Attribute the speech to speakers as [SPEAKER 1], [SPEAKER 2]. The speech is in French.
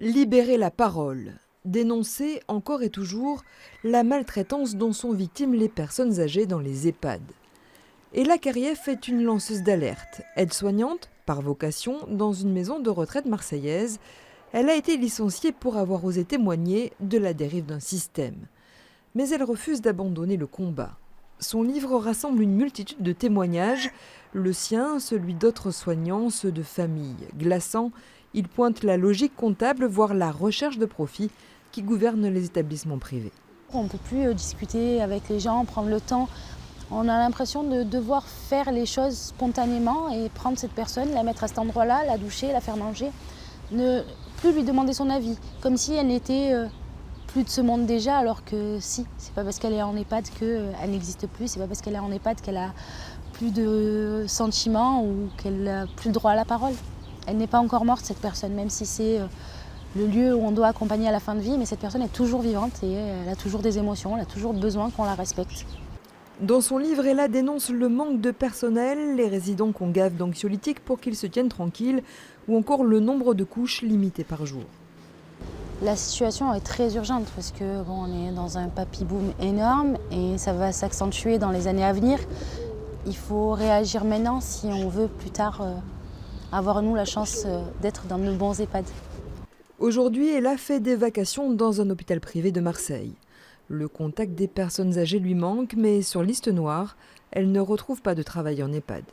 [SPEAKER 1] Libérer la parole, dénoncer encore et toujours la maltraitance dont sont victimes les personnes âgées dans les EHPAD. Ella Karief est une lanceuse d'alerte. Aide-soignante, par vocation, dans une maison de retraite marseillaise, elle a été licenciée pour avoir osé témoigner de la dérive d'un système. Mais elle refuse d'abandonner le combat. Son livre rassemble une multitude de témoignages, le sien, celui d'autres soignants, ceux de familles. Glaçant, il pointe la logique comptable, voire la recherche de profit qui gouverne les établissements privés.
[SPEAKER 2] On ne peut plus discuter avec les gens, prendre le temps. On a l'impression de devoir faire les choses spontanément et prendre cette personne, la mettre à cet endroit-là, la doucher, la faire manger. Ne plus lui demander son avis, comme si elle n'était plus de ce monde déjà, alors que si, c'est pas parce qu'elle est en EHPAD qu'elle n'existe plus, c'est pas parce qu'elle est en EHPAD qu'elle a plus de sentiments ou qu'elle n'a plus le droit à la parole. Elle n'est pas encore morte, cette personne, même si c'est le lieu où on doit accompagner à la fin de vie, mais cette personne est toujours vivante et elle a toujours des émotions, elle a toujours besoin qu'on la respecte.
[SPEAKER 1] Dans son livre, Ella dénonce le manque de personnel, les résidents qu'on gave d'anxiolytiques pour qu'ils se tiennent tranquilles, ou encore le nombre de couches limitées par jour.
[SPEAKER 2] La situation est très urgente parce que on est dans un papy-boom énorme et ça va s'accentuer dans les années à venir. Il faut réagir maintenant si on veut plus tard avoir nous la chance d'être dans de bons EHPAD.
[SPEAKER 1] Aujourd'hui, Ella fait des vacations dans un hôpital privé de Marseille. Le contact des personnes âgées lui manque, mais sur liste noire, elle ne retrouve pas de travail en EHPAD.